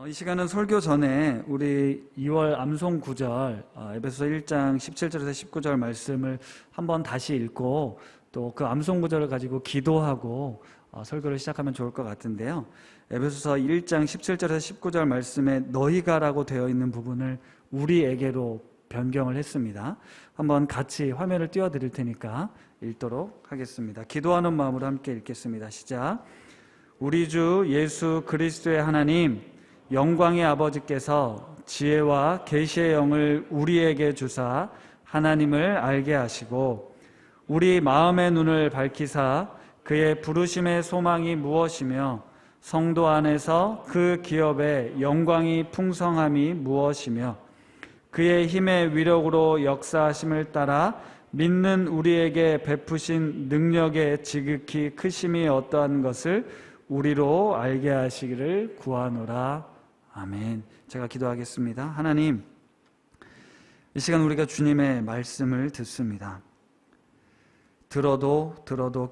이 시간은 설교 전에 우리 2월 암송 구절 에베소서 1장 17절에서 19절 말씀을 한번 다시 읽고 또 그 암송 구절을 가지고 기도하고 설교를 시작하면 좋을 것 같은데요. 에베소서 1장 17절에서 19절 말씀에 너희가라고 되어 있는 부분을 우리에게로 변경을 했습니다. 한번 같이 화면을 띄워드릴 테니까 읽도록 하겠습니다. 기도하는 마음으로 함께 읽겠습니다. 시작. 우리 주 예수 그리스도의 하나님, 영광의 아버지께서 지혜와 계시의 영을 우리에게 주사 하나님을 알게 하시고 우리 마음의 눈을 밝히사 그의 부르심의 소망이 무엇이며 성도 안에서 그 기업의 영광이 풍성함이 무엇이며 그의 힘의 위력으로 역사하심을 따라 믿는 우리에게 베푸신 능력의 지극히 크심이 어떠한 것을 우리로 알게 하시기를 구하노라. 아멘. 제가 기도하겠습니다. 하나님, 이 시간 우리가 주님의 말씀을 듣습니다. 들어도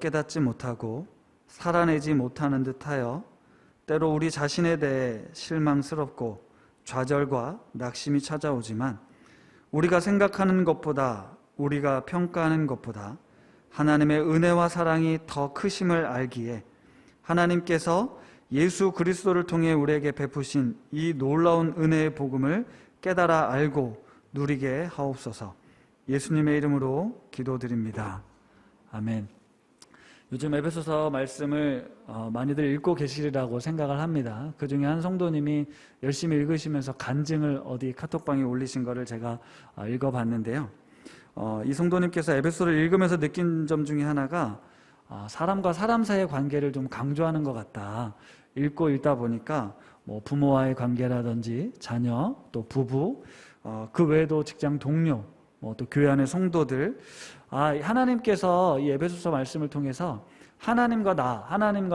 깨닫지 못하고 살아내지 못하는 듯하여 때로 우리 자신에 대해 실망스럽고 좌절과 낙심이 찾아오지만 우리가 생각하는 것보다, 우리가 평가하는 것보다 하나님의 은혜와 사랑이 더 크심을 알기에 하나님께서 예수 그리스도를 통해 우리에게 베푸신 이 놀라운 은혜의 복음을 깨달아 알고 누리게 하옵소서. 예수님의 이름으로 기도드립니다. 아멘. 요즘 에베소서 말씀을 많이들 읽고 계시리라고 생각을 합니다. 그 중에 한 성도님이 열심히 읽으시면서 간증을 어디 카톡방에 올리신 거를 제가 읽어봤는데요. 이 성도님께서 에베소서를 읽으면서 느낀 점 중에 하나가 사람과 사람 사이의 관계를 좀 강조하는 것 같다. 읽다 보니까 뭐 부모와의 관계라든지 자녀, 또 부부, 그 외에도 직장 동료, 또 교회 안의 성도들, 하나님께서 이 에베소서 말씀을 통해서 하나님과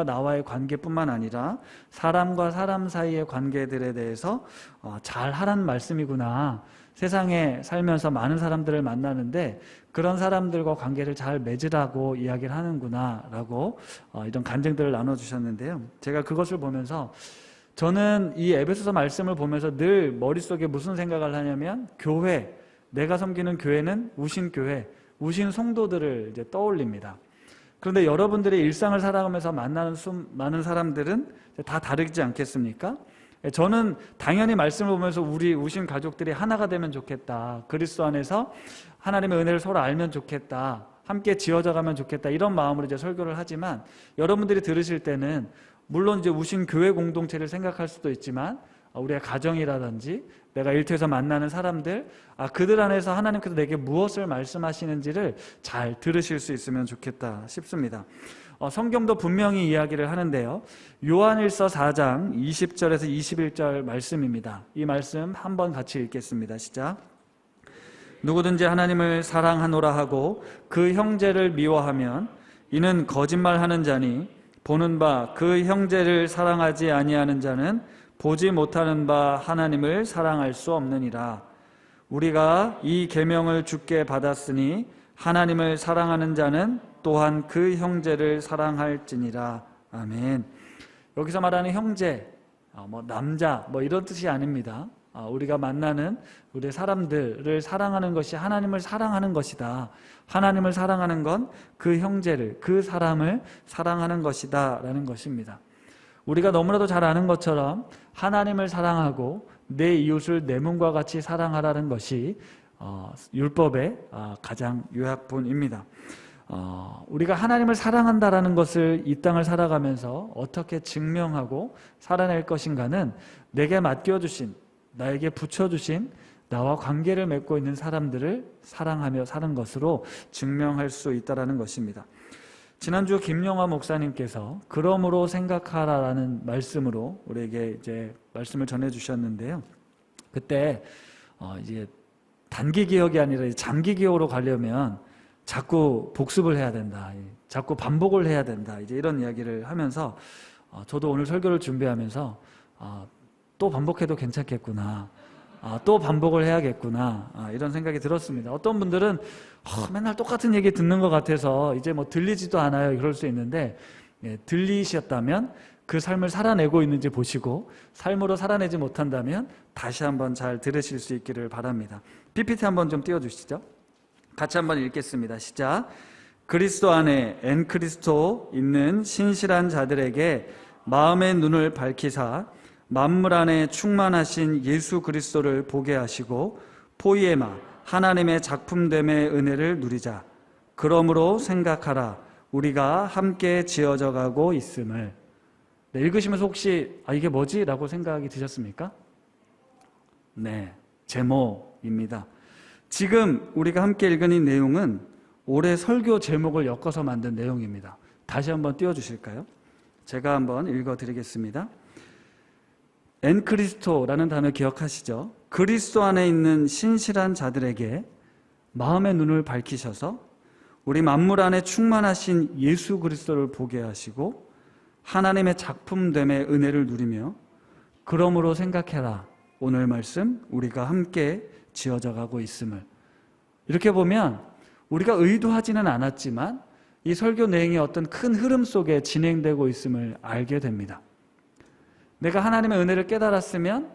나와의 관계뿐만 아니라 사람과 사람 사이의 관계들에 대해서 잘 하라는 말씀이구나. 세상에 살면서 많은 사람들을 만나는데 그런 사람들과 관계를 잘 맺으라고 이야기를 하는구나 라고 이런 간증들을 나눠주셨는데요. 제가 그것을 보면서 저는 이 에베소서 말씀을 보면서 늘 머릿속에 무슨 생각을 하냐면 교회, 내가 섬기는 교회는 우신 교회, 우신 성도들을 이제 떠올립니다. 그런데 여러분들의 일상을 살아가면서 만나는 많은 사람들은 다 다르지 않겠습니까? 저는 당연히 말씀을 보면서 우리 우신 가족들이 하나가 되면 좋겠다. 그리스도 안에서 하나님의 은혜를 서로 알면 좋겠다. 함께 지어져 가면 좋겠다. 이런 마음으로 이제 설교를 하지만 여러분들이 들으실 때는 물론 이제 우신 교회 공동체를 생각할 수도 있지만 우리의 가정이라든지 내가 일터에서 만나는 사람들, 그들 안에서 하나님께서 내게 무엇을 말씀하시는지를 잘 들으실 수 있으면 좋겠다 싶습니다. 성경도 분명히 이야기를 하는데요. 요한일서 4장 20절에서 21절 말씀입니다. 이 말씀 한번 같이 읽겠습니다. 시작. 누구든지 하나님을 사랑하노라 하고 그 형제를 미워하면 이는 거짓말하는 자니 보는 바 그 형제를 사랑하지 아니하는 자는 보지 못하는 바 하나님을 사랑할 수 없느니라. 우리가 이 계명을 주께 받았으니 하나님을 사랑하는 자는 또한 그 형제를 사랑할지니라. 아멘. 여기서 말하는 형제, 남자, 이런 뜻이 아닙니다. 우리가 만나는 우리 사람들을 사랑하는 것이 하나님을 사랑하는 것이다. 하나님을 사랑하는 건 그 형제를, 그 사람을 사랑하는 것이다 라는 것입니다. 우리가 너무나도 잘 아는 것처럼 하나님을 사랑하고 내 이웃을 내 몸과 같이 사랑하라는 것이 율법의 가장 요약본입니다. 우리가 하나님을 사랑한다라는 것을 이 땅을 살아가면서 어떻게 증명하고 살아낼 것인가는 내게 맡겨주신, 나에게 붙여주신 나와 관계를 맺고 있는 사람들을 사랑하며 사는 것으로 증명할 수 있다는 것입니다. 지난주 김영화 목사님께서 그러므로 생각하라라는 말씀으로 우리에게 이제 말씀을 전해주셨는데요. 그때 이제 단기 기억이 아니라 장기 기억으로 가려면 자꾸 복습을 해야 된다. 자꾸 반복을 해야 된다. 이제 이런 이야기를 하면서 저도 오늘 설교를 준비하면서 또 반복해도 괜찮겠구나. 또 반복을 해야겠구나. 이런 생각이 들었습니다. 어떤 분들은 맨날 똑같은 얘기 듣는 것 같아서 이제 들리지도 않아요. 그럴 수 있는데 들리셨다면 그 삶을 살아내고 있는지 보시고 삶으로 살아내지 못한다면 다시 한번 잘 들으실 수 있기를 바랍니다. PPT 한번 좀 띄워주시죠. 같이 한번 읽겠습니다. 시작. 그리스도 안에 엔 크리스토 있는 신실한 자들에게 마음의 눈을 밝히사 만물 안에 충만하신 예수 그리스도를 보게 하시고 포이에마 하나님의 작품됨의 은혜를 누리자. 그러므로 생각하라. 우리가 함께 지어져 가고 있음을. 네, 읽으시면서 혹시 이게 뭐지? 라고 생각이 드셨습니까? 네, 제목입니다. 지금 우리가 함께 읽은 이 내용은 올해 설교 제목을 엮어서 만든 내용입니다. 다시 한번 띄워주실까요? 제가 한번 읽어드리겠습니다. 엔크리스토라는 단어 기억하시죠? 그리스도 안에 있는 신실한 자들에게 마음의 눈을 밝히셔서 우리 만물 안에 충만하신 예수 그리스도를 보게 하시고 하나님의 작품됨의 은혜를 누리며 그러므로 생각해라. 오늘 말씀 우리가 함께 지어져 가고 있음을. 이렇게 보면 우리가 의도하지는 않았지만 이 설교 내용이 어떤 큰 흐름 속에 진행되고 있음을 알게 됩니다. 내가 하나님의 은혜를 깨달았으면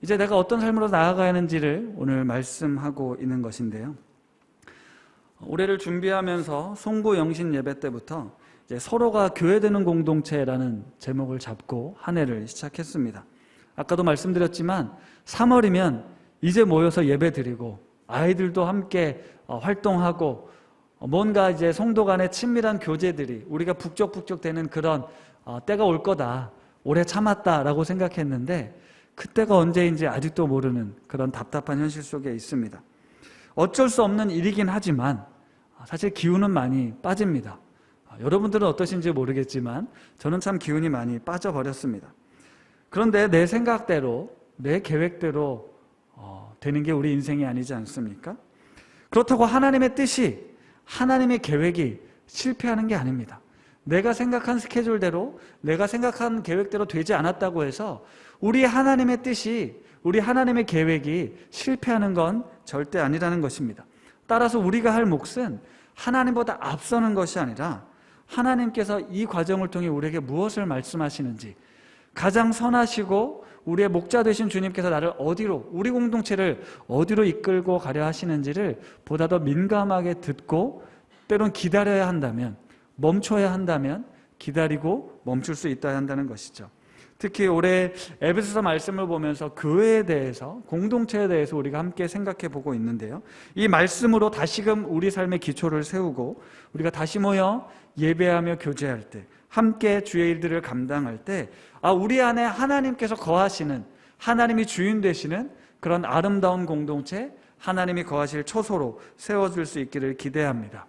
이제 내가 어떤 삶으로 나아가야 하는지를 오늘 말씀하고 있는 것인데요. 올해를 준비하면서 송구 영신 예배 때부터 이제 서로가 교회되는 공동체라는 제목을 잡고 한 해를 시작했습니다. 아까도 말씀드렸지만 3월이면 이제 모여서 예배 드리고 아이들도 함께 활동하고 뭔가 이제 성도 간의 친밀한 교제들이 우리가 북적북적 되는 그런 때가 올 거다. 오래 참았다라고 생각했는데 그때가 언제인지 아직도 모르는 그런 답답한 현실 속에 있습니다. 어쩔 수 없는 일이긴 하지만 사실 기운은 많이 빠집니다. 여러분들은 어떠신지 모르겠지만 저는 참 기운이 많이 빠져버렸습니다. 그런데 내 생각대로 내 계획대로 되는 게 우리 인생이 아니지 않습니까? 그렇다고 하나님의 뜻이 하나님의 계획이 실패하는 게 아닙니다. 내가 생각한 스케줄대로 내가 생각한 계획대로 되지 않았다고 해서 우리 하나님의 뜻이 우리 하나님의 계획이 실패하는 건 절대 아니라는 것입니다. 따라서 우리가 할 몫은 하나님보다 앞서는 것이 아니라 하나님께서 이 과정을 통해 우리에게 무엇을 말씀하시는지 가장 선하시고 우리의 목자 되신 주님께서 나를 어디로 우리 공동체를 어디로 이끌고 가려 하시는지를 보다 더 민감하게 듣고 때론 기다려야 한다면 멈춰야 한다면 기다리고 멈출 수 있어야 한다는 것이죠. 특히 올해 에베소서 말씀을 보면서 교회에 대해서 공동체에 대해서 우리가 함께 생각해 보고 있는데요. 이 말씀으로 다시금 우리 삶의 기초를 세우고 우리가 다시 모여 예배하며 교제할 때 함께 주의 일들을 감당할 때 우리 안에 하나님께서 거하시는 하나님이 주인 되시는 그런 아름다운 공동체 하나님이 거하실 초소로 세워질 수 있기를 기대합니다.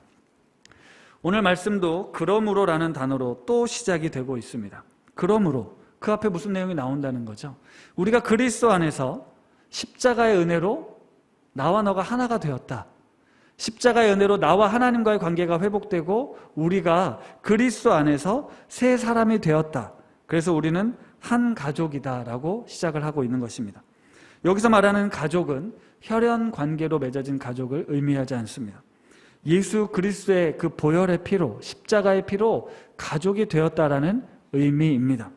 오늘 말씀도 그러므로라는 단어로 또 시작이 되고 있습니다. 그러므로 그 앞에 무슨 내용이 나온다는 거죠? 우리가 그리스도 안에서 십자가의 은혜로 나와 너가 하나가 되었다. 십자가의 은혜로 나와 하나님과의 관계가 회복되고 우리가 그리스도 안에서 새 사람이 되었다. 그래서 우리는 한 가족이다라고 시작을 하고 있는 것입니다. 여기서 말하는 가족은 혈연 관계로 맺어진 가족을 의미하지 않습니다. 예수 그리스도의 그 보혈의 피로 십자가의 피로 가족이 되었다라는 의미입니다.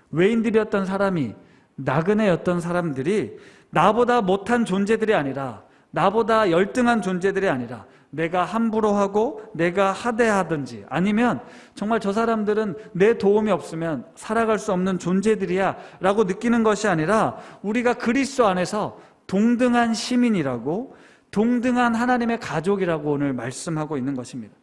외인들이었던 사람이 나그네였던 사람들이 나보다 못한 존재들이 아니라 나보다 열등한 존재들이 아니라 내가 함부로 하고 내가 하대하든지 아니면 정말 저 사람들은 내 도움이 없으면 살아갈 수 없는 존재들이야 라고 느끼는 것이 아니라 우리가 그리스도 안에서 동등한 시민이라고 동등한 하나님의 가족이라고 오늘 말씀하고 있는 것입니다.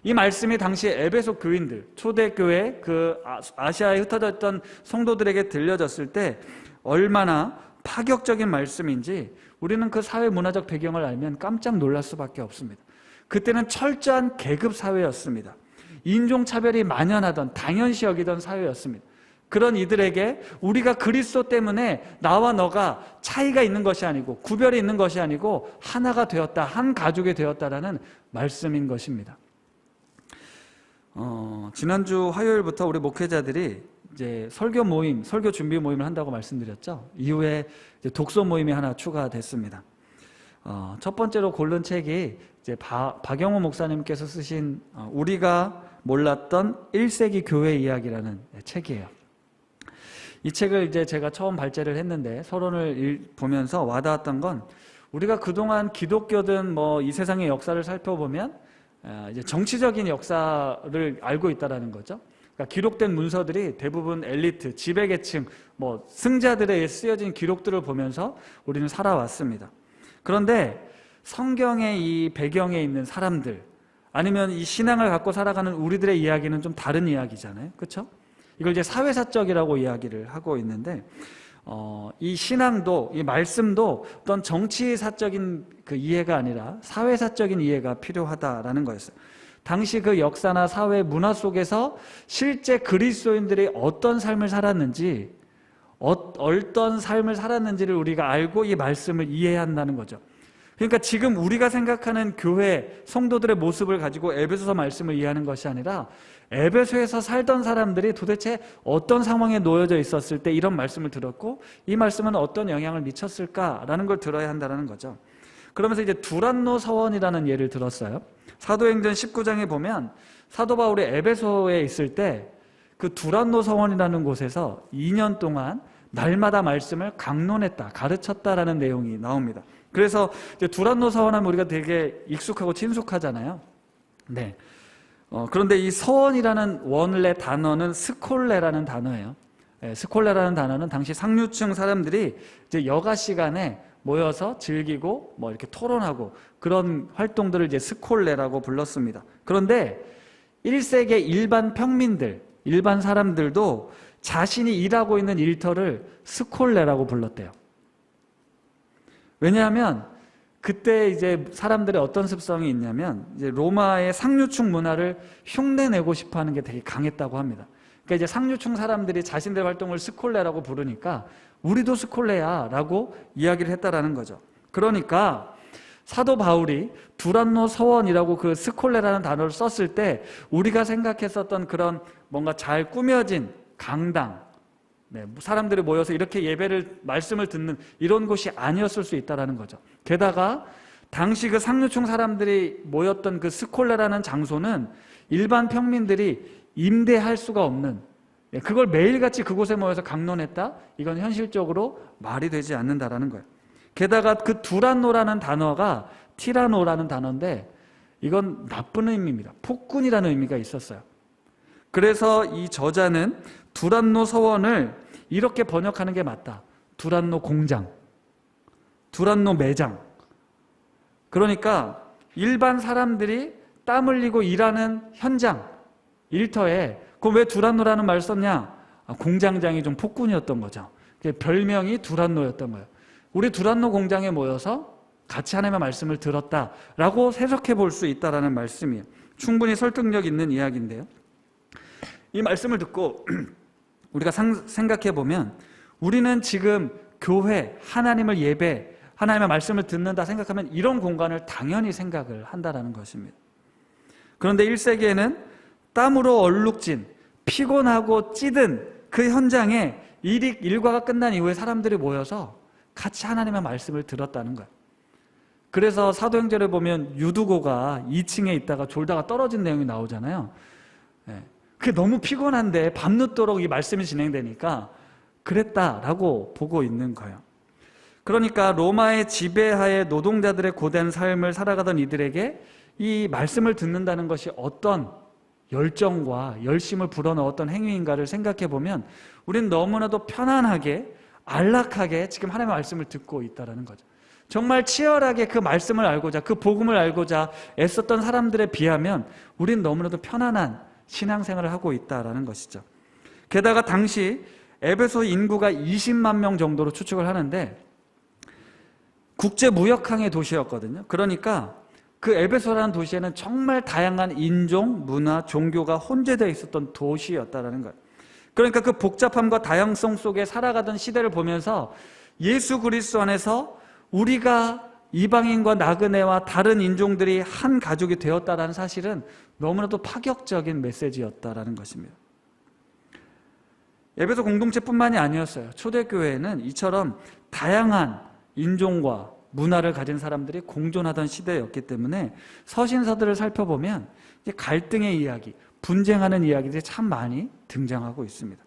이 말씀이 당시 에베소 교인들, 초대교회 그 아시아에 흩어져 있던 성도들에게 들려졌을 때 얼마나 파격적인 말씀인지 우리는 그 사회 문화적 배경을 알면 깜짝 놀랄 수밖에 없습니다. 그때는 철저한 계급 사회였습니다. 인종차별이 만연하던 당연시 여기던 사회였습니다. 그런 이들에게 우리가 그리스도 때문에 나와 너가 차이가 있는 것이 아니고 구별이 있는 것이 아니고 하나가 되었다, 한 가족이 되었다라는 말씀인 것입니다. 지난주 화요일부터 우리 목회자들이 이제 설교 모임, 설교 준비 모임을 한다고 말씀드렸죠. 이후에 이제 독서 모임이 하나 추가됐습니다. 첫 번째로 고른 책이 이제 박영호 목사님께서 쓰신 우리가 몰랐던 1세기 교회 이야기라는 책이에요. 이 책을 이제 제가 처음 발제를 했는데 서론을 보면서 와닿았던 건 우리가 그동안 기독교든 뭐 이 세상의 역사를 살펴보면 이제 정치적인 역사를 알고 있다라는 거죠. 그러니까 기록된 문서들이 대부분 엘리트, 지배계층, 뭐 승자들에 의해 쓰여진 기록들을 보면서 우리는 살아왔습니다. 그런데 성경의 이 배경에 있는 사람들, 아니면 이 신앙을 갖고 살아가는 우리들의 이야기는 좀 다른 이야기잖아요. 그렇죠? 이걸 이제 사회사적이라고 이야기를 하고 있는데 이 신앙도, 이 말씀도 어떤 정치사적인 그 이해가 아니라 사회사적인 이해가 필요하다라는 거였어요. 당시 그 역사나 사회 문화 속에서 실제 그리스도인들이 어떤 삶을 살았는지, 어떤 삶을 살았는지를 우리가 알고 이 말씀을 이해해야 한다는 거죠. 그러니까 지금 우리가 생각하는 교회 성도들의 모습을 가지고 에베소서 말씀을 이해하는 것이 아니라 에베소에서 살던 사람들이 도대체 어떤 상황에 놓여져 있었을 때 이런 말씀을 들었고 이 말씀은 어떤 영향을 미쳤을까라는 걸 들어야 한다는 거죠. 그러면서 이제 두란노 서원이라는 예를 들었어요. 사도행전 19장에 보면 사도 바울이 에베소에 있을 때 그 두란노 서원이라는 곳에서 2년 동안 날마다 말씀을 강론했다, 가르쳤다라는 내용이 나옵니다. 그래서 이제 두란노 서원하면 우리가 되게 익숙하고 친숙하잖아요. 네. 그런데 이 서원이라는 원래 단어는 스콜레라는 단어예요. 스콜레라는 단어는 당시 상류층 사람들이 이제 여가 시간에 모여서 즐기고 뭐 이렇게 토론하고 그런 활동들을 이제 스콜레라고 불렀습니다. 그런데 1세기 일반 평민들, 일반 사람들도 자신이 일하고 있는 일터를 스콜레라고 불렀대요. 왜냐하면 그때 이제 사람들의 어떤 습성이 있냐면 이제 로마의 상류층 문화를 흉내내고 싶어 하는 게 되게 강했다고 합니다. 그러니까 이제 상류층 사람들이 자신들 활동을 스콜레라고 부르니까 우리도 스콜레야 라고 이야기를 했다라는 거죠. 그러니까 사도 바울이 두란노 서원이라고 그 스콜레라는 단어를 썼을 때 우리가 생각했었던 그런 뭔가 잘 꾸며진 강당, 사람들이 모여서 이렇게 말씀을 듣는 이런 곳이 아니었을 수 있다는 거죠. 게다가 당시 그 상류층 사람들이 모였던 그 스콜레라는 장소는 일반 평민들이 임대할 수가 없는, 그걸 매일같이 그곳에 모여서 강론했다? 이건 현실적으로 말이 되지 않는다라는 거예요. 게다가 그 두란노라는 단어가 티라노라는 단어인데 이건 나쁜 의미입니다. 폭군이라는 의미가 있었어요. 그래서 이 저자는 두란노 서원을 이렇게 번역하는 게 맞다. 두란노 공장, 두란노 매장. 그러니까 일반 사람들이 땀 흘리고 일하는 현장, 일터에 그럼 왜 두란노라는 말을 썼냐? 공장장이 좀 폭군이었던 거죠. 별명이 두란노였던 거예요. 우리 두란노 공장에 모여서 같이 하나님의 말씀을 들었다라고 해석해 볼 수 있다라는 말씀이에요. 충분히 설득력 있는 이야기인데요. 이 말씀을 듣고 우리가 생각해 보면 우리는 지금 교회, 하나님을 예배, 하나님의 말씀을 듣는다 생각하면 이런 공간을 당연히 생각을 한다라는 것입니다. 그런데 1세기에는 땀으로 얼룩진, 피곤하고 찌든 그 현장에 일과가 끝난 이후에 사람들이 모여서 같이 하나님의 말씀을 들었다는 거예요. 그래서 사도행전에 보면 유두고가 2층에 있다가 졸다가 떨어진 내용이 나오잖아요. 그게 너무 피곤한데 밤늦도록 이 말씀이 진행되니까 그랬다라고 보고 있는 거예요. 그러니까 로마의 지배하에 노동자들의 고된 삶을 살아가던 이들에게 이 말씀을 듣는다는 것이 어떤 열정과 열심을 불어넣었던 행위인가를 생각해 보면 우린 너무나도 편안하게 안락하게 지금 하나님의 말씀을 듣고 있다는 거죠. 정말 치열하게 그 말씀을 알고자, 그 복음을 알고자 애썼던 사람들에 비하면 우린 너무나도 편안한 신앙생활을 하고 있다는 것이죠. 게다가 당시 에베소 인구가 20만 명 정도로 추측을 하는데 국제무역항의 도시였거든요. 그러니까 그 에베소라는 도시에는 정말 다양한 인종, 문화, 종교가 혼재되어 있었던 도시였다는 거예요. 그러니까 그 복잡함과 다양성 속에 살아가던 시대를 보면서 예수 그리스도 안에서 우리가 이방인과 나그네와 다른 인종들이 한 가족이 되었다는 사실은 너무나도 파격적인 메시지였다는 것입니다. 에베소 공동체뿐만이 아니었어요. 초대교회는 이처럼 다양한 인종과 문화를 가진 사람들이 공존하던 시대였기 때문에 서신서들을 살펴보면 갈등의 이야기, 분쟁하는 이야기들이 참 많이 등장하고 있습니다.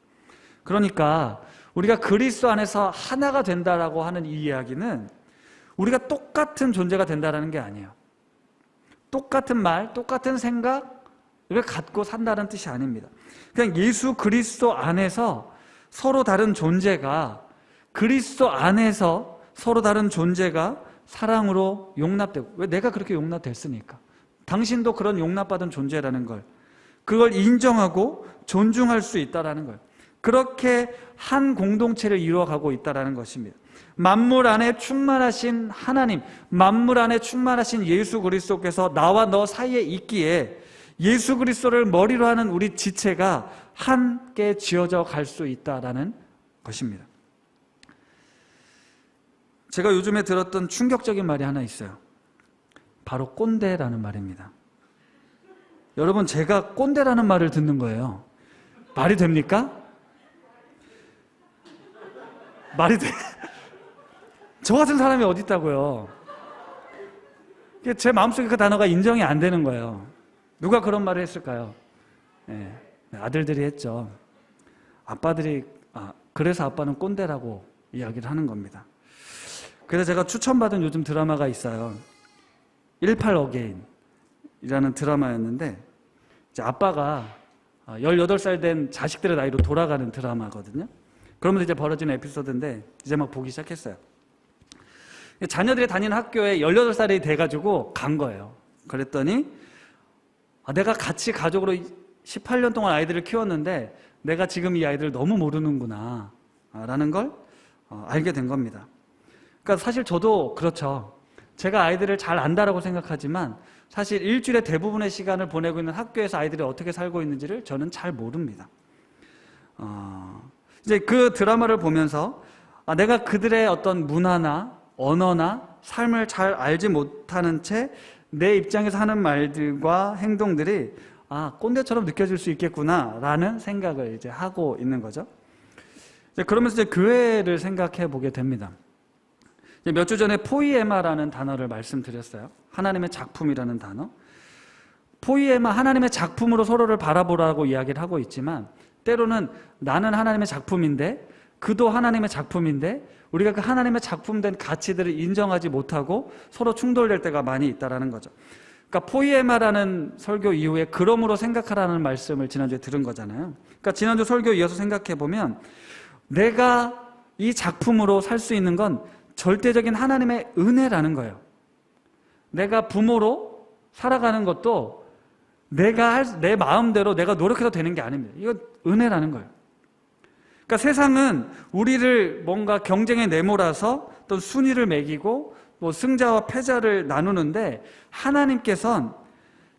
그러니까 우리가 그리스도 안에서 하나가 된다라고 하는 이 이야기는 우리가 똑같은 존재가 된다는 게 아니에요. 똑같은 말, 똑같은 생각을 갖고 산다는 뜻이 아닙니다. 그냥 예수 그리스도 안에서 서로 다른 존재가, 그리스도 안에서 서로 다른 존재가 사랑으로 용납되고, 왜? 내가 그렇게 용납됐으니까. 당신도 그런 용납받은 존재라는 걸, 그걸 인정하고 존중할 수 있다는 걸, 그렇게 한 공동체를 이루어가고 있다는 것입니다. 만물 안에 충만하신 하나님, 만물 안에 충만하신 예수 그리스도께서 나와 너 사이에 있기에 예수 그리스도를 머리로 하는 우리 지체가 함께 지어져 갈 수 있다는 것입니다. 제가 요즘에 들었던 충격적인 말이 하나 있어요. 바로 꼰대라는 말입니다. 여러분, 제가 꼰대라는 말을 듣는 거예요. 말이 됩니까? 말이 돼? 저 같은 사람이 어디 있다고요? 제 마음속에 그 단어가 인정이 안 되는 거예요. 누가 그런 말을 했을까요? 네, 아들들이 했죠. 아빠들이, 그래서 아빠는 꼰대라고 이야기를 하는 겁니다. 그래서 제가 추천받은 요즘 드라마가 있어요. 18 어게인이라는 드라마였는데, 이제 아빠가 18살 된 자식들의 나이로 돌아가는 드라마거든요. 그러면서 이제 벌어지는 에피소드인데 이제 막 보기 시작했어요. 자녀들이 다니는 학교에 18살이 돼가지고 간 거예요. 그랬더니 내가 같이 가족으로 18년 동안 아이들을 키웠는데 내가 지금 이 아이들을 너무 모르는구나 라는 걸 알게 된 겁니다. 그러니까 사실 저도 그렇죠. 제가 아이들을 잘 안다라고 생각하지만 사실 일주일에 대부분의 시간을 보내고 있는 학교에서 아이들이 어떻게 살고 있는지를 저는 잘 모릅니다. 이제 그 드라마를 보면서 내가 그들의 어떤 문화나 언어나 삶을 잘 알지 못하는 채 내 입장에서 하는 말들과 행동들이 꼰대처럼 느껴질 수 있겠구나 라는 생각을 이제 하고 있는 거죠. 그러면서 이제 교회를 생각해 보게 됩니다. 몇 주 전에 포이에마라는 단어를 말씀드렸어요. 하나님의 작품이라는 단어. 포이에마, 하나님의 작품으로 서로를 바라보라고 이야기를 하고 있지만 때로는 나는 하나님의 작품인데 그도 하나님의 작품인데 우리가 그 하나님의 작품된 가치들을 인정하지 못하고 서로 충돌될 때가 많이 있다는 거죠. 그러니까 포이에마라는 설교 이후에 그러므로 생각하라는 말씀을 지난주에 들은 거잖아요. 그러니까 지난주 설교 이어서 생각해 보면 내가 이 작품으로 살 수 있는 건 절대적인 하나님의 은혜라는 거예요. 내가 부모로 살아가는 것도 내 마음대로 내가 노력해서 되는 게 아닙니다. 이거 은혜라는 거예요. 그러니까 세상은 우리를 뭔가 경쟁에 내몰아서 또 순위를 매기고 뭐 승자와 패자를 나누는데 하나님께서는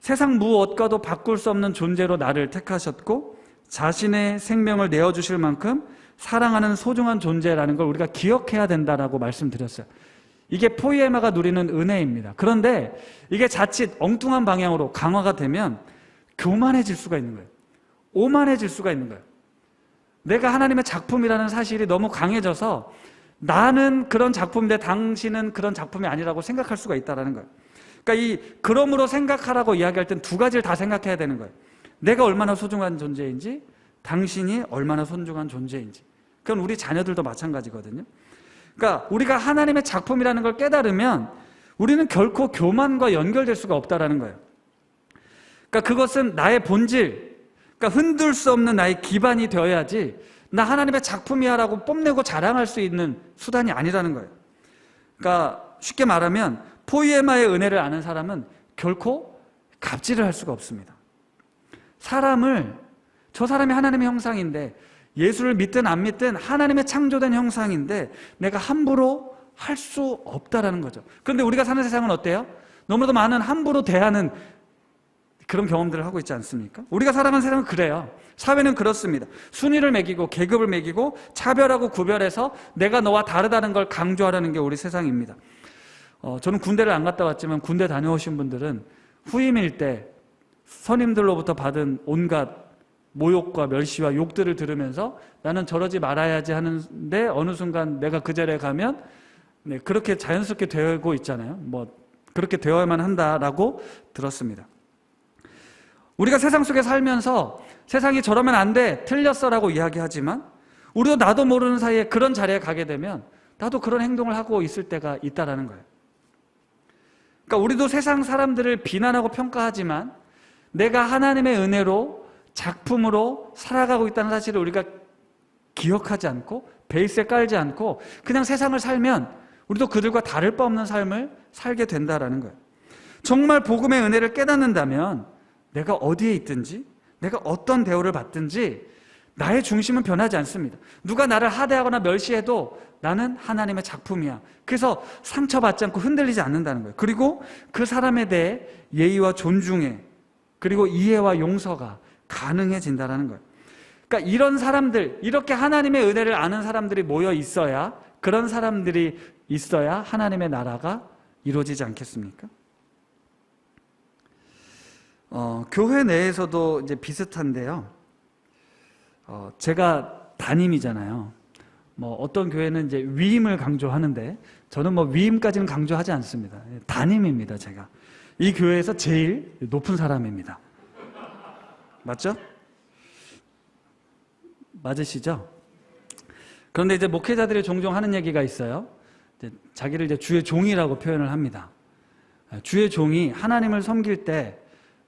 세상 무엇과도 바꿀 수 없는 존재로 나를 택하셨고 자신의 생명을 내어주실 만큼 사랑하는 소중한 존재라는 걸 우리가 기억해야 된다라고 말씀드렸어요. 이게 포이에마가 누리는 은혜입니다. 그런데 이게 자칫 엉뚱한 방향으로 강화가 되면 교만해질 수가 있는 거예요. 오만해질 수가 있는 거예요. 내가 하나님의 작품이라는 사실이 너무 강해져서 나는 그런 작품인데 당신은 그런 작품이 아니라고 생각할 수가 있다는 거예요. 그러니까 그러므로 생각하라고 이야기할 땐 두 가지를 다 생각해야 되는 거예요. 내가 얼마나 소중한 존재인지, 당신이 얼마나 소중한 존재인지. 그건 우리 자녀들도 마찬가지거든요. 그러니까 우리가 하나님의 작품이라는 걸 깨달으면 우리는 결코 교만과 연결될 수가 없다는 거예요. 그러니까 그것은 나의 본질, 그러니까 흔들 수 없는 나의 기반이 되어야지 나 하나님의 작품이야 라고 뽐내고 자랑할 수 있는 수단이 아니라는 거예요. 그러니까 쉽게 말하면 포이에마의 은혜를 아는 사람은 결코 갑질을 할 수가 없습니다. 저 사람이 하나님의 형상인데 예수를 믿든 안 믿든 하나님의 창조된 형상인데 내가 함부로 할 수 없다라는 거죠. 그런데 우리가 사는 세상은 어때요? 너무나도 많은 함부로 대하는 그런 경험들을 하고 있지 않습니까? 우리가 살아가는 세상은 그래요. 사회는 그렇습니다. 순위를 매기고 계급을 매기고 차별하고 구별해서 내가 너와 다르다는 걸 강조하려는 게 우리 세상입니다. 저는 군대를 안 갔다 왔지만 군대 다녀오신 분들은 후임일 때 선임들로부터 받은 온갖 모욕과 멸시와 욕들을 들으면서 나는 저러지 말아야지 하는데 어느 순간 내가 그 자리에 가면 네, 그렇게 자연스럽게 되고 있잖아요. 뭐 그렇게 되어야만 한다라고 들었습니다. 우리가 세상 속에 살면서 세상이 저러면 안 돼, 틀렸어라고 이야기하지만 우리도 나도 모르는 사이에 그런 자리에 가게 되면 나도 그런 행동을 하고 있을 때가 있다라는 거예요. 그러니까 우리도 세상 사람들을 비난하고 평가하지만 내가 하나님의 은혜로 작품으로 살아가고 있다는 사실을 우리가 기억하지 않고 베이스에 깔지 않고 그냥 세상을 살면 우리도 그들과 다를 바 없는 삶을 살게 된다라는 거예요. 정말 복음의 은혜를 깨닫는다면 내가 어디에 있든지 내가 어떤 대우를 받든지 나의 중심은 변하지 않습니다. 누가 나를 하대하거나 멸시해도 나는 하나님의 작품이야. 그래서 상처받지 않고 흔들리지 않는다는 거예요. 그리고 그 사람에 대해 예의와 존중해, 그리고 이해와 용서가 가능해진다는 거예요. 그러니까 이런 사람들, 이렇게 하나님의 은혜를 아는 사람들이 모여 있어야, 그런 사람들이 있어야 하나님의 나라가 이루어지지 않겠습니까? 교회 내에서도 이제 비슷한데요. 제가 담임이잖아요. 뭐 어떤 교회는 이제 위임을 강조하는데 저는 뭐 위임까지는 강조하지 않습니다. 담임입니다, 제가. 이 교회에서 제일 높은 사람입니다. 맞죠? 맞으시죠? 그런데 이제 목회자들이 종종 하는 얘기가 있어요. 자기를 이제 주의 종이라고 표현을 합니다. 주의 종이 하나님을 섬길 때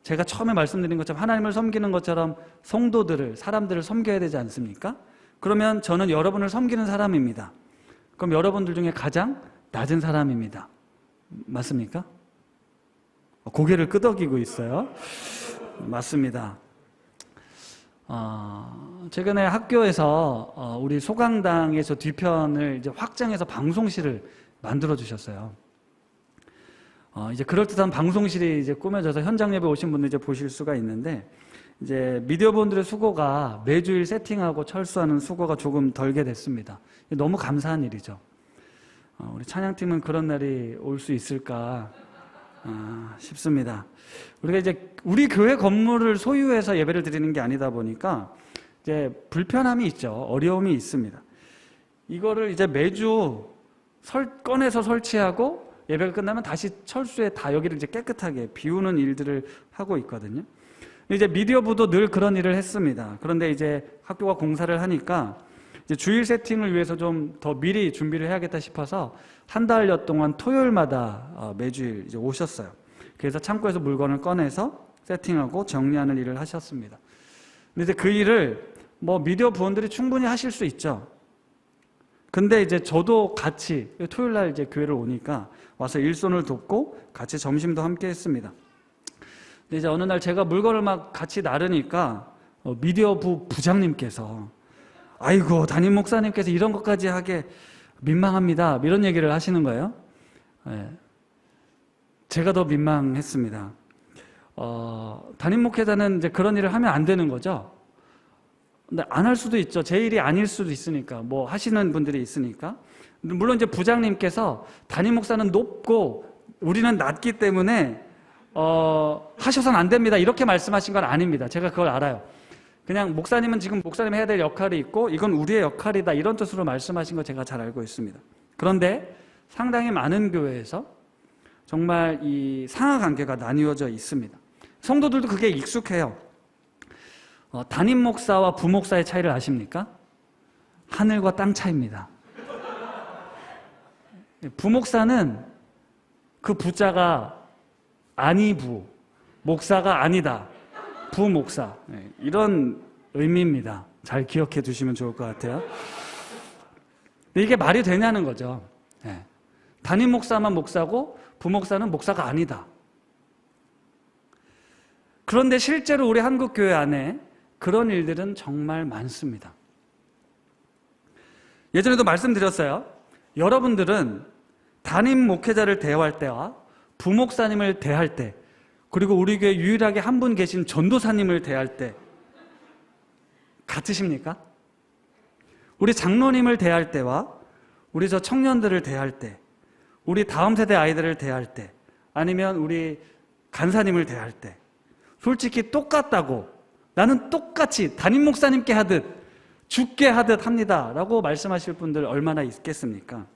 제가 처음에 말씀드린 것처럼 하나님을 섬기는 것처럼 성도들을, 사람들을 섬겨야 되지 않습니까? 그러면 저는 여러분을 섬기는 사람입니다. 그럼 여러분들 중에 가장 낮은 사람입니다. 맞습니까? 고개를 끄덕이고 있어요. 맞습니다. 최근에 학교에서 우리 소강당에서 뒤편을 이제 확장해서 방송실을 만들어 주셨어요. 이제 그럴듯한 방송실이 이제 꾸며져서 현장 예배 오신 분들 이제 보실 수가 있는데, 이제 미디어분들의 수고가 매주일 세팅하고 철수하는 수고가 조금 덜게 됐습니다. 너무 감사한 일이죠. 우리 찬양팀은 그런 날이 올 수 있을까 싶습니다. 우리가 이제 우리 교회 건물을 소유해서 예배를 드리는 게 아니다 보니까 이제 불편함이 있죠. 어려움이 있습니다. 이거를 이제 매주 꺼내서 설치하고 예배가 끝나면 다시 철수해 다 여기를 이제 깨끗하게 비우는 일들을 하고 있거든요. 이제 미디어부도 늘 그런 일을 했습니다. 그런데 이제 학교가 공사를 하니까 이제 주일 세팅을 위해서 좀 더 미리 준비를 해야겠다 싶어서 한 달여 동안 토요일마다 매주일 이제 오셨어요. 그래서 창고에서 물건을 꺼내서 세팅하고 정리하는 일을 하셨습니다. 근데 이제 그 일을 뭐 미디어 부원들이 충분히 하실 수 있죠. 근데 이제 저도 같이 토요일 날 이제 교회를 오니까 와서 일손을 돕고 같이 점심도 함께 했습니다. 근데 이제 어느 날 제가 물건을 막 같이 나르니까 미디어부 부장님께서 아이고 담임 목사님께서 이런 것까지 하게 민망합니다. 이런 얘기를 하시는 거예요. 네. 제가 더 민망했습니다. 담임 목회자는 이제 그런 일을 하면 안 되는 거죠. 근데 안 할 수도 있죠. 제 일이 아닐 수도 있으니까, 뭐 하시는 분들이 있으니까. 물론 이제 부장님께서 담임 목사는 높고 우리는 낮기 때문에 하셔서는 안 됩니다. 이렇게 말씀하신 건 아닙니다. 제가 그걸 알아요. 그냥 목사님은 지금 목사님 해야 될 역할이 있고 이건 우리의 역할이다, 이런 뜻으로 말씀하신 거 제가 잘 알고 있습니다. 그런데 상당히 많은 교회에서 정말 이 상하 관계가 나뉘어져 있습니다. 성도들도 그게 익숙해요. 담임 목사와 부목사의 차이를 아십니까? 하늘과 땅 차이입니다. 부목사는 그 부자가 아니부, 목사가 아니다, 부목사, 이런 의미입니다. 잘 기억해 두시면 좋을 것 같아요. 근데 이게 말이 되냐는 거죠. 담임 목사만 목사고 부목사는 목사가 아니다. 그런데 실제로 우리 한국 교회 안에 그런 일들은 정말 많습니다. 예전에도 말씀드렸어요. 여러분들은 담임 목회자를 대화할 때와 부목사님을 대할 때, 그리고 우리 교회 유일하게 한 분 계신 전도사님을 대할 때 같으십니까? 우리 장로님을 대할 때와 우리 저 청년들을 대할 때, 우리 다음 세대 아이들을 대할 때, 아니면 우리 간사님을 대할 때 솔직히 똑같다고, 나는 똑같이 담임 목사님께 하듯 죽게 하듯 합니다 라고 말씀하실 분들 얼마나 있겠습니까?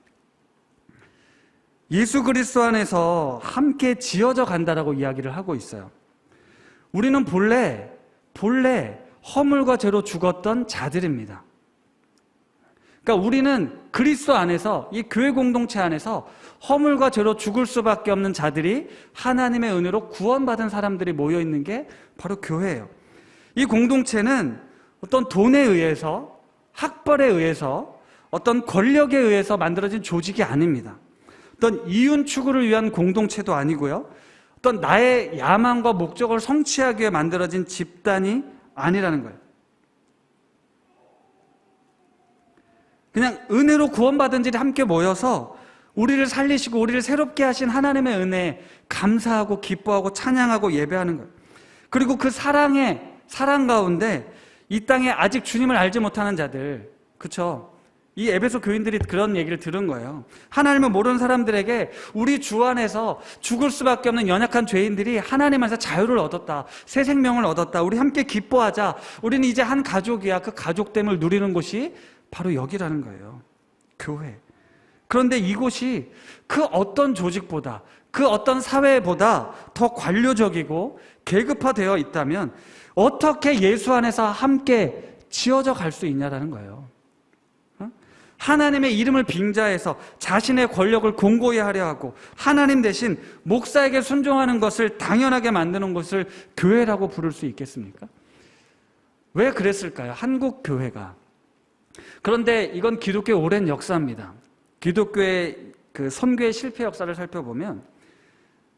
예수 그리스도 안에서 함께 지어져 간다라고 이야기를 하고 있어요. 우리는 본래 허물과 죄로 죽었던 자들입니다. 그러니까 우리는 그리스도 안에서, 이 교회 공동체 안에서 허물과 죄로 죽을 수밖에 없는 자들이 하나님의 은혜로 구원받은 사람들이 모여 있는 게 바로 교회예요. 이 공동체는 어떤 돈에 의해서, 학벌에 의해서, 어떤 권력에 의해서 만들어진 조직이 아닙니다. 어떤 이윤 추구를 위한 공동체도 아니고요. 어떤 나의 야망과 목적을 성취하기 위해 만들어진 집단이 아니라는 거예요. 그냥 은혜로 구원받은 자들이 함께 모여서 우리를 살리시고 우리를 새롭게 하신 하나님의 은혜에 감사하고 기뻐하고 찬양하고 예배하는 거예요. 그리고 그 사랑 가운데 이 땅에 아직 주님을 알지 못하는 자들, 그렇죠? 이 에베소 교인들이 그런 얘기를 들은 거예요. 하나님을 모르는 사람들에게 우리 주 안에서 죽을 수밖에 없는 연약한 죄인들이 하나님 안에서 자유를 얻었다, 새 생명을 얻었다, 우리 함께 기뻐하자, 우리는 이제 한 가족이야. 그 가족됨을 누리는 곳이 바로 여기라는 거예요. 교회. 그런데 이곳이 그 어떤 조직보다, 그 어떤 사회보다 더 관료적이고 계급화되어 있다면 어떻게 예수 안에서 함께 지어져 갈 수 있냐라는 거예요. 하나님의 이름을 빙자해서 자신의 권력을 공고히 하려 하고 하나님 대신 목사에게 순종하는 것을 당연하게 만드는 것을 교회라고 부를 수 있겠습니까? 왜 그랬을까요? 한국 교회가. 그런데 이건 기독교의 오랜 역사입니다. 기독교의 그 선교의 실패 역사를 살펴보면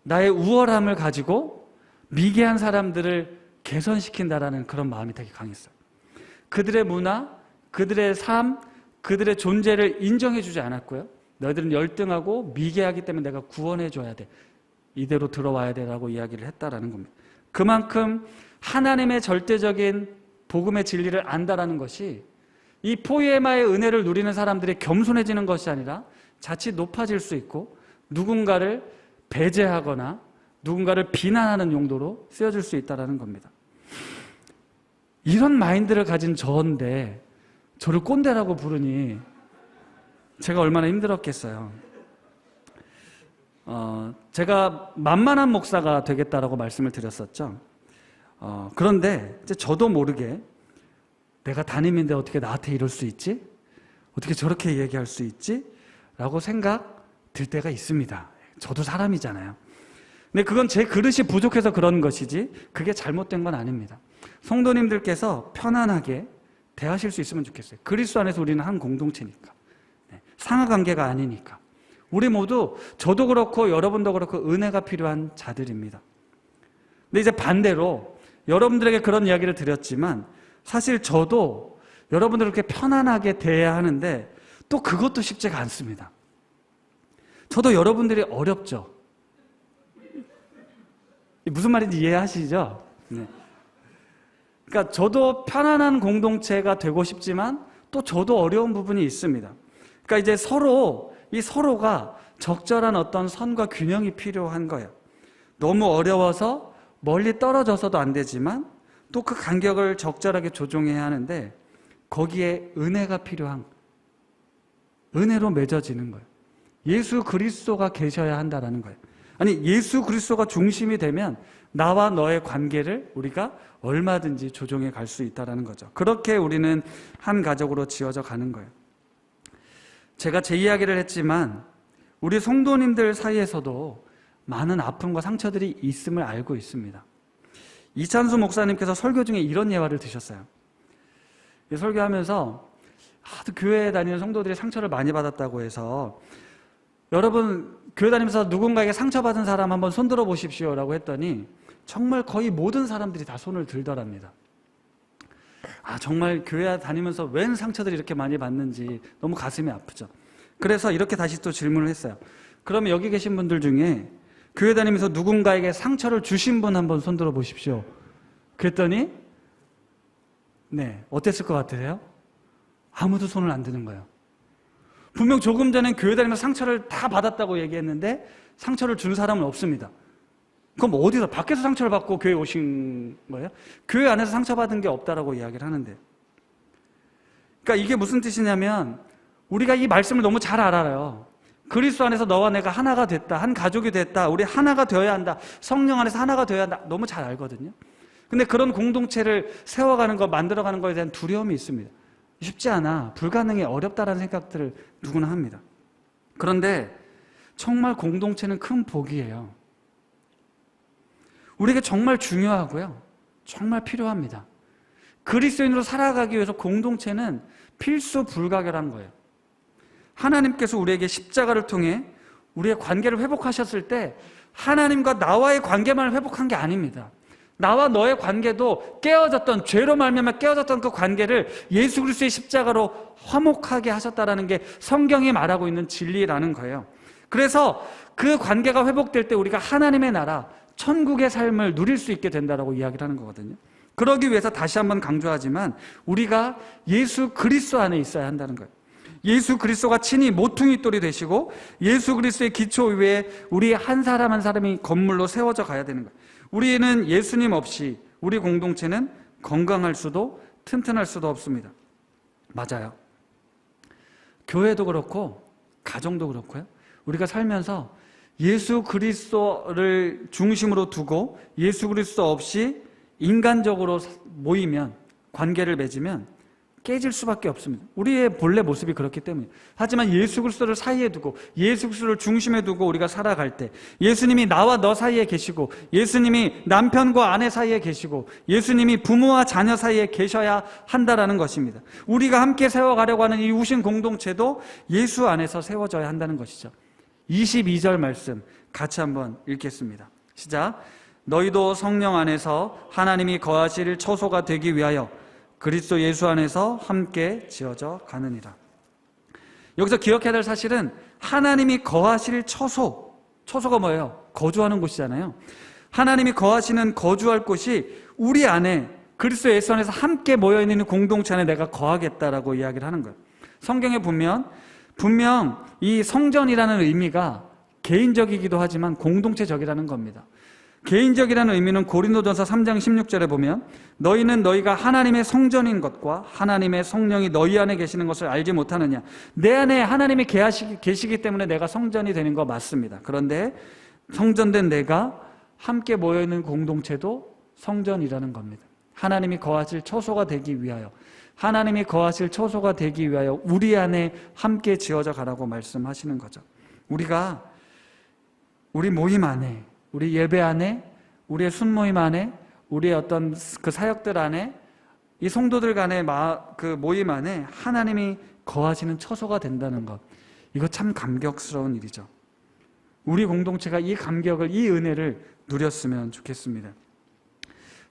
나의 우월함을 가지고 미개한 사람들을 개선시킨다라는 그런 마음이 되게 강했어요. 그들의 문화, 그들의 삶, 그들의 존재를 인정해주지 않았고요. 너희들은 열등하고 미개하기 때문에 내가 구원해줘야 돼, 이대로 들어와야 돼라고 이야기를 했다라는 겁니다. 그만큼 하나님의 절대적인 복음의 진리를 안다라는 것이 이 포에마의 은혜를 누리는 사람들이 겸손해지는 것이 아니라 자칫 높아질 수 있고 누군가를 배제하거나 누군가를 비난하는 용도로 쓰여질 수 있다는 겁니다. 이런 마인드를 가진 저인데 저를 꼰대라고 부르니 제가 얼마나 힘들었겠어요. 제가 만만한 목사가 되겠다라고 말씀을 드렸었죠. 그런데 이제 저도 모르게 내가 담임인데 어떻게 나한테 이럴 수 있지? 어떻게 저렇게 얘기할 수 있지? 라고 생각 들 때가 있습니다. 저도 사람이잖아요. 근데 그건 제 그릇이 부족해서 그런 것이지 그게 잘못된 건 아닙니다. 성도님들께서 편안하게 대하실 수 있으면 좋겠어요. 그리스도 안에서 우리는 한 공동체니까. 상하관계가 아니니까. 우리 모두, 저도 그렇고 여러분도 그렇고 은혜가 필요한 자들입니다. 근데 이제 반대로 여러분들에게 그런 이야기를 드렸지만 사실 저도 여러분들을 그렇게 편안하게 대해야 하는데 또 그것도 쉽지가 않습니다. 저도 여러분들이 어렵죠. 무슨 말인지 이해하시죠? 네. 그러니까 저도 편안한 공동체가 되고 싶지만 또 저도 어려운 부분이 있습니다. 그러니까 이제 서로가 적절한 어떤 선과 균형이 필요한 거예요. 너무 어려워서 멀리 떨어져서도 안 되지만 또 그 간격을 적절하게 조정해야 하는데 거기에 은혜가 필요한, 은혜로 맺어지는 거예요. 예수 그리스도가 계셔야 한다는 거예요. 아니, 예수 그리스도가 중심이 되면 나와 너의 관계를 우리가 얼마든지 조정해 갈 수 있다는 거죠. 그렇게 우리는 한 가족으로 지어져 가는 거예요. 제가 제 이야기를 했지만 우리 성도님들 사이에서도 많은 아픔과 상처들이 있음을 알고 있습니다. 이찬수 목사님께서 설교 중에 이런 예화를 드셨어요. 설교하면서 하도 교회에 다니는 성도들이 상처를 많이 받았다고 해서 여러분 교회 다니면서 누군가에게 상처받은 사람 한번 손들어 보십시오 라고 했더니 정말 거의 모든 사람들이 다 손을 들더랍니다. 정말 교회 다니면서 웬 상처들이 이렇게 많이 받는지 너무 가슴이 아프죠. 그래서 이렇게 다시 또 질문을 했어요. 그러면 여기 계신 분들 중에 교회 다니면서 누군가에게 상처를 주신 분 한번 손들어 보십시오. 그랬더니 네, 어땠을 것 같으세요? 아무도 손을 안 드는 거예요. 분명 조금 전엔 교회 다니면서 상처를 다 받았다고 얘기했는데 상처를 준 사람은 없습니다. 그럼 어디서, 밖에서 상처를 받고 교회에 오신 거예요? 교회 안에서 상처받은 게 없다라고 이야기를 하는데, 그러니까 이게 무슨 뜻이냐면 우리가 이 말씀을 너무 잘 알아요. 그리스도 안에서 너와 내가 하나가 됐다, 한 가족이 됐다, 우리 하나가 되어야 한다, 성령 안에서 하나가 되어야 한다, 너무 잘 알거든요. 근데 그런 공동체를 세워가는 것, 만들어가는 것에 대한 두려움이 있습니다. 쉽지 않아, 불가능해, 어렵다라는 생각들을 누구나 합니다. 그런데 정말 공동체는 큰 복이에요. 우리에게 정말 중요하고요, 정말 필요합니다. 그리스도인으로 살아가기 위해서 공동체는 필수 불가결한 거예요. 하나님께서 우리에게 십자가를 통해 우리의 관계를 회복하셨을 때 하나님과 나와의 관계만 회복한 게 아닙니다. 나와 너의 관계도 깨어졌던, 죄로 말미암아 깨어졌던 그 관계를 예수 그리스도의 십자가로 화목하게 하셨다라는 게 성경이 말하고 있는 진리라는 거예요. 그래서 그 관계가 회복될 때 우리가 하나님의 나라, 천국의 삶을 누릴 수 있게 된다라고 이야기를 하는 거거든요. 그러기 위해서 다시 한번 강조하지만 우리가 예수 그리스도 안에 있어야 한다는 거예요. 예수 그리스도가 친히 모퉁이 돌이 되시고 예수 그리스도의 기초 위에 우리 한 사람 한 사람이 건물로 세워져 가야 되는 거예요. 우리는 예수님 없이 우리 공동체는 건강할 수도 튼튼할 수도 없습니다. 맞아요. 교회도 그렇고 가정도 그렇고요. 우리가 살면서 예수 그리스도를 중심으로 두고 예수 그리스도 없이 인간적으로 모이면, 관계를 맺으면 깨질 수밖에 없습니다. 우리의 본래 모습이 그렇기 때문에. 하지만 예수 그리스도를 사이에 두고 예수 그리스도를 중심에 두고 우리가 살아갈 때, 예수님이 나와 너 사이에 계시고 예수님이 남편과 아내 사이에 계시고 예수님이 부모와 자녀 사이에 계셔야 한다라는 것입니다. 우리가 함께 세워가려고 하는 이 우신 공동체도 예수 안에서 세워져야 한다는 것이죠. 22절 말씀 같이 한번 읽겠습니다. 시작. 너희도 성령 안에서 하나님이 거하실 처소가 되기 위하여 그리스도 예수 안에서 함께 지어져 가느니라. 여기서 기억해야 될 사실은 하나님이 거하실 처소, 처소가 뭐예요? 거주하는 곳이잖아요. 하나님이 거하시는, 거주할 곳이 우리 안에 그리스도 예수 안에서 함께 모여있는 공동체 안에 내가 거하겠다라고 이야기를 하는 거예요. 성경에 보면 분명 이 성전이라는 의미가 개인적이기도 하지만 공동체적이라는 겁니다. 개인적이라는 의미는 고린도전서 3장 16절에 보면 너희는 너희가 하나님의 성전인 것과 하나님의 성령이 너희 안에 계시는 것을 알지 못하느냐. 내 안에 하나님이 계시기 때문에 내가 성전이 되는 거 맞습니다. 그런데 성전된 내가 함께 모여있는 공동체도 성전이라는 겁니다. 하나님이 거하실 처소가 되기 위하여, 하나님이 거하실 처소가 되기 위하여 우리 안에 함께 지어져 가라고 말씀하시는 거죠. 우리가 우리 모임 안에, 우리 예배 안에, 우리의 순모임 안에, 우리의 어떤 그 사역들 안에, 이 성도들 간의 그 모임 안에 하나님이 거하시는 처소가 된다는 것, 이거 참 감격스러운 일이죠. 우리 공동체가 이 감격을, 이 은혜를 누렸으면 좋겠습니다.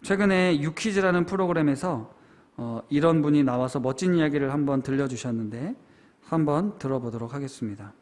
최근에 유퀴즈라는 프로그램에서 이런 분이 나와서 멋진 이야기를 한번 들려주셨는데 한번 들어보도록 하겠습니다.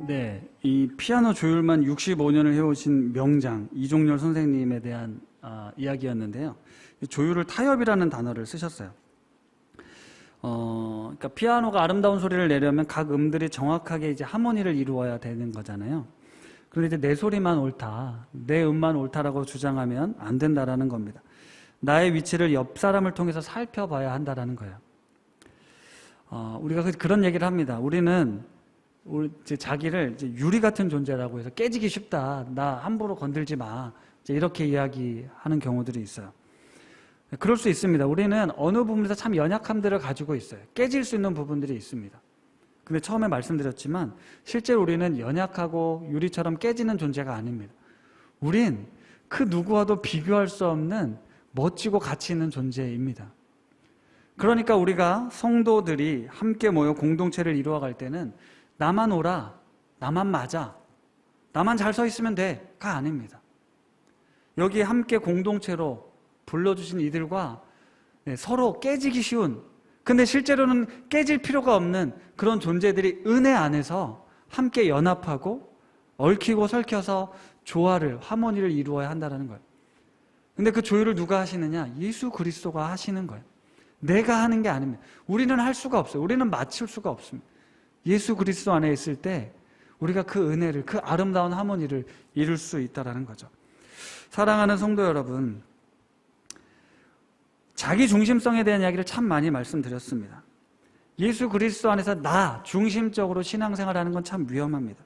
네, 이 피아노 조율만 65년을 해오신 명장 이종렬 선생님에 대한 이야기였는데요. 조율을 타협이라는 단어를 쓰셨어요. 그러니까 피아노가 아름다운 소리를 내려면 각 음들이 정확하게 이제 하모니를 이루어야 되는 거잖아요. 그런데 이제 내 소리만 옳다, 내 음만 옳다라고 주장하면 안 된다라는 겁니다. 나의 위치를 옆 사람을 통해서 살펴봐야 한다라는 거예요. 우리가 그런 얘기를 합니다. 우리는 자기를 이제 유리 같은 존재라고 해서 깨지기 쉽다, 나 함부로 건들지 마, 이제 이렇게 이야기하는 경우들이 있어요. 그럴 수 있습니다. 우리는 어느 부분에서 참 연약함들을 가지고 있어요. 깨질 수 있는 부분들이 있습니다. 근데 처음에 말씀드렸지만 실제로 우리는 연약하고 유리처럼 깨지는 존재가 아닙니다. 우린 그 누구와도 비교할 수 없는 멋지고 가치 있는 존재입니다. 그러니까 우리가 성도들이 함께 모여 공동체를 이루어갈 때는 나만 옳아, 나만 맞아, 나만 잘 서 있으면 돼가 아닙니다. 여기 함께 공동체로 불러주신 이들과 서로 깨지기 쉬운, 근데 실제로는 깨질 필요가 없는 그런 존재들이 은혜 안에서 함께 연합하고 얽히고 설켜서 조화를, 하모니를 이루어야 한다는 거예요. 근데 그 조율을 누가 하시느냐? 예수 그리스도가 하시는 거예요. 내가 하는 게 아닙니다. 우리는 할 수가 없어요. 우리는 맞출 수가 없습니다. 예수 그리스도 안에 있을 때 우리가 그 은혜를, 그 아름다운 하모니를 이룰 수 있다는 거죠. 사랑하는 성도 여러분, 자기 중심성에 대한 이야기를 참 많이 말씀드렸습니다. 예수 그리스도 안에서 나 중심적으로 신앙생활하는 건 참 위험합니다.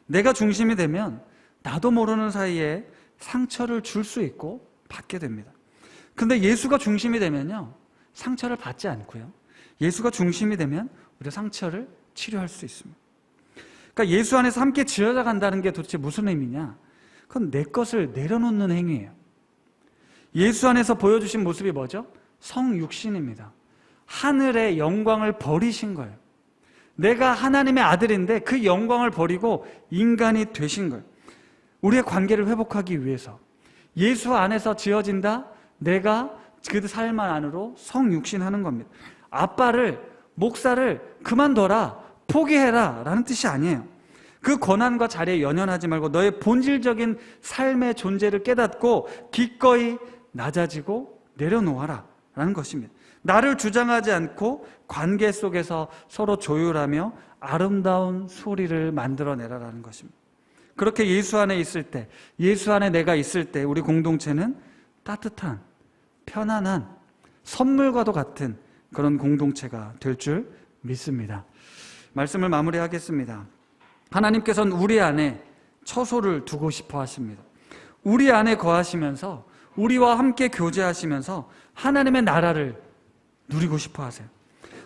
내가 중심이 되면 나도 모르는 사이에 상처를 줄 수 있고 받게 됩니다. 근데 예수가 중심이 되면요, 상처를 받지 않고요, 예수가 중심이 되면 우리가 상처를 치료할 수 있습니다. 그러니까 예수 안에서 함께 지어져 간다는 게 도대체 무슨 의미냐? 그건 내 것을 내려놓는 행위예요. 예수 안에서 보여주신 모습이 뭐죠? 성육신입니다. 하늘의 영광을 버리신 거예요. 내가 하나님의 아들인데 그 영광을 버리고 인간이 되신 거예요. 우리의 관계를 회복하기 위해서 예수 안에서 지어진다. 내가 그 삶 안으로 성육신하는 겁니다. 아빠를, 목사를 그만둬라, 포기해라 라는 뜻이 아니에요. 그 권한과 자리에 연연하지 말고 너의 본질적인 삶의 존재를 깨닫고 기꺼이 낮아지고 내려놓아라 라는 것입니다. 나를 주장하지 않고 관계 속에서 서로 조율하며 아름다운 소리를 만들어내라라는 것입니다. 그렇게 예수 안에 있을 때, 예수 안에 내가 있을 때 우리 공동체는 따뜻한, 편안한 선물과도 같은 그런 공동체가 될 줄 믿습니다. 말씀을 마무리하겠습니다. 하나님께서는 우리 안에 처소를 두고 싶어 하십니다. 우리 안에 거하시면서 우리와 함께 교제하시면서 하나님의 나라를 누리고 싶어 하세요.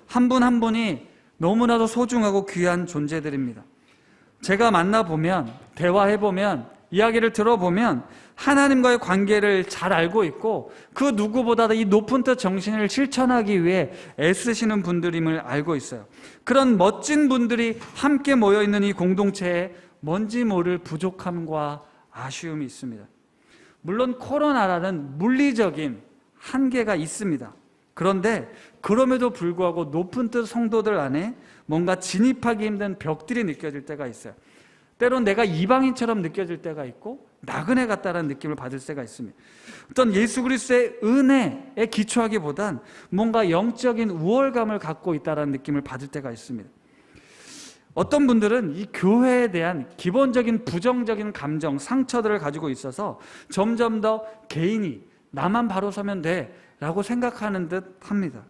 한 분 한 분이 너무나도 소중하고 귀한 존재들입니다. 제가 만나보면, 대화해보면, 이야기를 들어보면 하나님과의 관계를 잘 알고 있고 그 누구보다도 이 높은 뜻 정신을 실천하기 위해 애쓰시는 분들임을 알고 있어요. 그런 멋진 분들이 함께 모여있는 이 공동체에 뭔지 모를 부족함과 아쉬움이 있습니다. 물론 코로나라는 물리적인 한계가 있습니다. 그런데 그럼에도 불구하고 높은 뜻 성도들 안에 뭔가 진입하기 힘든 벽들이 느껴질 때가 있어요. 때론 내가 이방인처럼 느껴질 때가 있고 나그네 같다는 느낌을 받을 때가 있습니다. 어떤 예수 그리스도의 은혜에 기초하기보단 뭔가 영적인 우월감을 갖고 있다는 느낌을 받을 때가 있습니다. 어떤 분들은 이 교회에 대한 기본적인 부정적인 감정, 상처들을 가지고 있어서 점점 더 개인이 나만 바로 서면 돼 라고 생각하는 듯 합니다.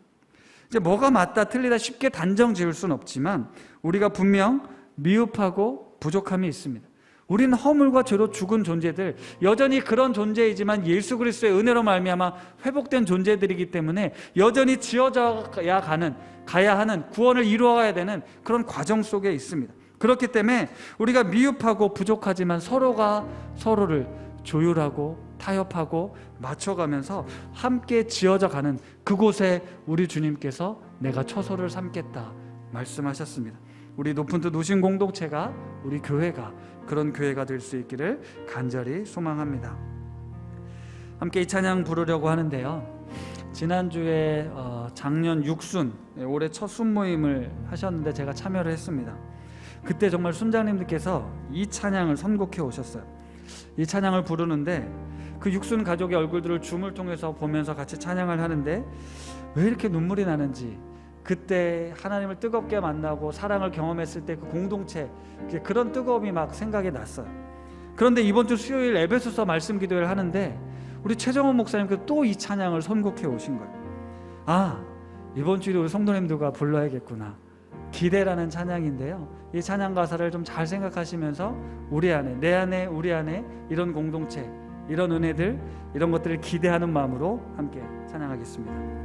이제 뭐가 맞다 틀리다 쉽게 단정 지을 수는 없지만 우리가 분명 미흡하고 부족함이 있습니다. 우리는 허물과 죄로 죽은 존재들, 여전히 그런 존재이지만 예수 그리스도의 은혜로 말미암아 회복된 존재들이기 때문에 여전히 지어져야 가야 하는 구원을 이루어가야 되는 그런 과정 속에 있습니다. 그렇기 때문에 우리가 미흡하고 부족하지만 서로가 서로를 조율하고 타협하고 맞춰가면서 함께 지어져 가는 그곳에 우리 주님께서 내가 처소를 삼겠다 말씀하셨습니다. 우리 높은 뜻 우신 공동체가, 우리 교회가 그런 교회가 될 수 있기를 간절히 소망합니다. 함께 이 찬양 부르려고 하는데요, 지난주에 작년 육순, 올해 첫 순모임을 하셨는데 제가 참여를 했습니다. 그때 정말 순장님들께서 이 찬양을 선곡해 오셨어요. 이 찬양을 부르는데 그 육순 가족의 얼굴들을 줌을 통해서 보면서 같이 찬양을 하는데 왜 이렇게 눈물이 나는지, 그때 하나님을 뜨겁게 만나고 사랑을 경험했을 때 그 공동체, 그런 뜨거움이 막 생각이 났어요. 그런데 이번 주 수요일 에베소서 말씀 기도회를 하는데 우리 최정원 목사님께서 또 이 찬양을 선곡해 오신 거예요. 아, 이번 주에 우리 성도님들과 불러야겠구나. 기대라는 찬양인데요, 이 찬양 가사를 좀 잘 생각하시면서 우리 안에, 내 안에, 우리 안에 이런 공동체, 이런 은혜들, 이런 것들을 기대하는 마음으로 함께 찬양하겠습니다.